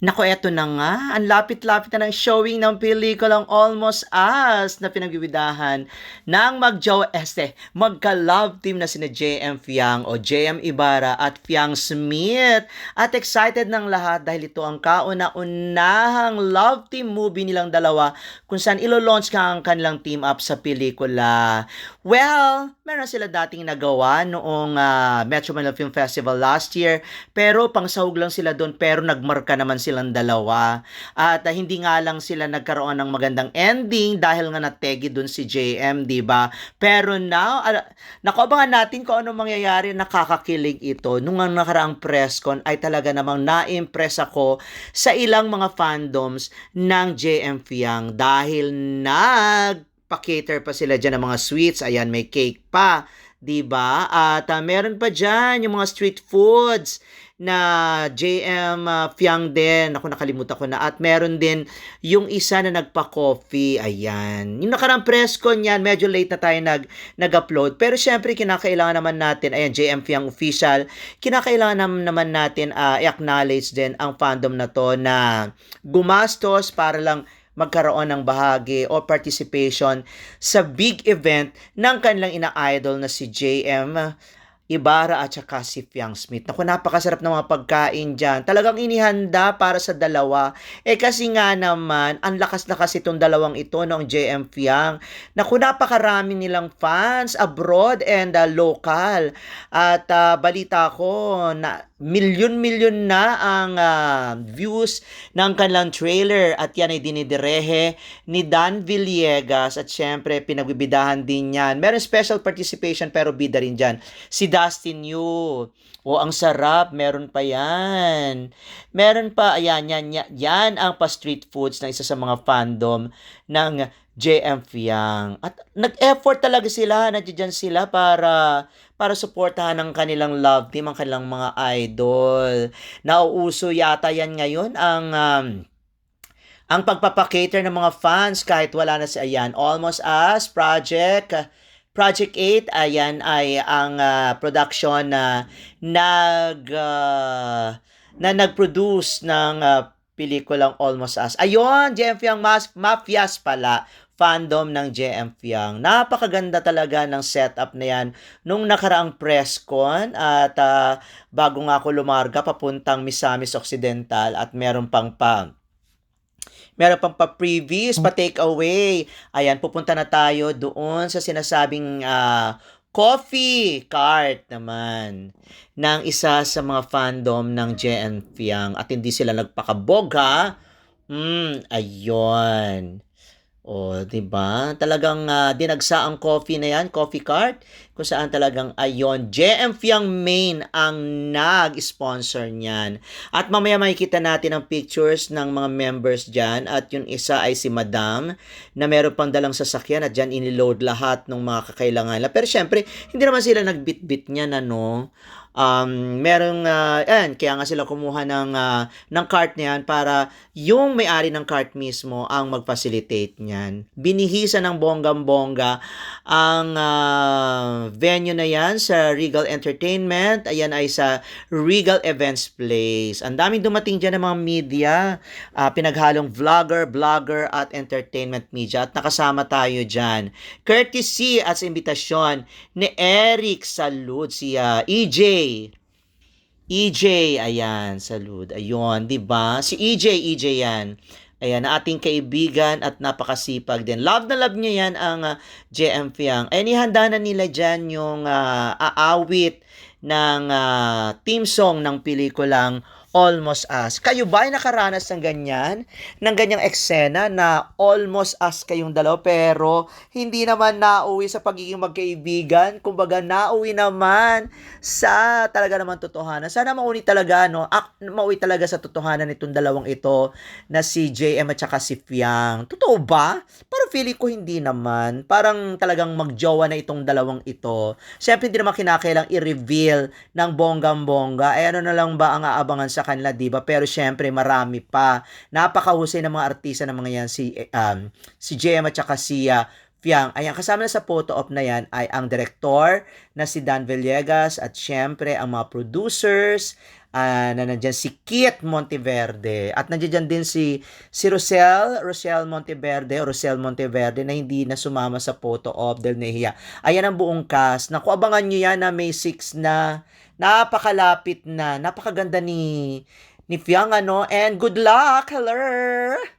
Naku, eto na nga. Ang lapit-lapit na ng showing ng pelikulang Almost Us na pinagbibidahan ng magka-love team na sina JM Fiang o JM Ibarra at Fiang Smith. At excited ng lahat dahil ito ang kauna-unahang love team movie nilang dalawa kung saan ilo-launch ka ang kanilang team up sa pelikula. Well, meron sila dating nagawa noong Metro Manila Film Festival last year, pero pangsahog lang sila doon, pero nagmarka naman silang dalawa. At hindi nga lang sila nagkaroon ng magandang ending dahil nga nategi doon si JM, 'di ba? Pero now, naku, abangan natin kung ano mangyayari. Nakakakilig ito. Nung ang nakaraang press con ay talaga namang na-impress ako sa ilang mga fandoms ng JM Fiang dahil nagpa-cater pa sila dyan ng mga sweets. Ayan, may cake pa. 'Di ba? At meron pa diyan yung mga street foods na JM Fiang din. Ako, nakalimutan ko na. At meron din yung isa na nagpa-coffee. Ayan. Yung nakarang press con yan, medyo late na tayo nag-upload. Pero syempre, kinakailangan naman natin, ayan, JM Fiang official, kinakailangan naman natin i-acknowledge din ang fandom na to na gumastos para lang magkaroon ng bahagi o participation sa big event ng kanilang ina-idol na si JM Ibarra at saka si Fiang Smith. Naku, napakasarap ng mga pagkain dyan. Talagang inihanda para sa dalawa. Kasi nga naman, ang lakas-lakas itong dalawang ito ng JM Fiang. Naku, napakarami nilang fans abroad and local. At balita ko na milyon-milyon na ang views ng kanilang trailer at yan ay dinidirehe ni Dan Villegas at syempre pinagbibidahan din yan. Meron special participation pero bida rin dyan. Si Dustin Yu. O, ang sarap. Meron pa yan. Meron pa, ayan, yan ang pa-street foods na isa sa mga fandom ng JM Fiang. At nag-effort talaga sila, nandiyan sila para suportahan ang kanilang love team, ang kanilang mga idol. Nauuso yata yan ngayon ang pagpapakater ng mga fans kahit wala na si ayan. Almost Us, Project 8, ayan ay ang production na nag-produce ng pelikulang Almost Us. Ayun, JM Fiang Mafias pala, fandom ng JM Fiang. Napakaganda talaga ng setup na yan nung nakaraang press con at bago nga ako lumarga papuntang Misamis Occidental at meron pang pa-previous, pa-take away. Ayan, pupunta na tayo doon sa sinasabing coffee cart naman ng isa sa mga fandom ng JN Fiang at hindi sila nagpakabog ha. Ayun. Oh, 'di ba? Talagang dinagsa ang coffee na 'yan, coffee cart, kung saan talagang ayon, JM Fiang Main ang nag-sponsor niyan. At mamaya makikita natin ang pictures ng mga members diyan at yung isa ay si Madam na meron pang dalang sasakyan at diyan iniload lahat ng mga kakailangan nila. Pero syempre, hindi naman sila nagbitbit niyan ano. Merong kaya nga sila kumuha ng cart niyan para yung may-ari ng cart mismo ang mag-facilitate niyan. Binihisa ng bonggang-bongga ang venue na yan sa Regal Entertainment. Ayan ay sa Regal Events Place. Ang daming dumating dyan ng mga media, pinaghalong blogger at entertainment media at nakasama tayo dyan. Courtesy at sa imbitasyon ni Eric Salud, si EJ. EJ, ayan, salud. Ayun, 'di ba? Si EJ yan. Ayan, na ating kaibigan at napakasipag din. Love na love niya yan ang JM Fiang. Ayan, ihanda na nila dyan yung aawit ng theme song ng pelikulang Almost Us. Kayo ba ay nakaranas ng ganyan? Ng ganyang eksena na almost us kayong dalawa pero hindi naman nauwi sa pagiging magkaibigan. Kumbaga nauwi naman sa talaga naman totohanan. Sana mauwi talaga, no? Mauwi talaga sa totohanan itong dalawang ito na si JM at saka si Fiang. Totoo ba? Parang feeling ko hindi naman. Parang talagang magjowa na itong dalawang ito. Siyempre hindi naman kinakailang i-reveal ng bonggang-bongga. Ano na lang ba ang aabangan sa kanila, 'di ba? Pero syempre marami pa. Napakahusay ng mga artista ng mga yan si JM at saka si Fiang. Ayan, kasama na sa photo op na yan ay ang director na si Dan Villegas at syempre ang mga producers na nandyan si Kit Monteverde at nandyan din si Rosel Monteverde na hindi na sumama sa photo op dahil nahiya. Ayan ang buong cast. Naku, abangan nyo yan na May 6 na. Napakalapit na. Napakaganda ni Fiang, ano? And good luck! Hello!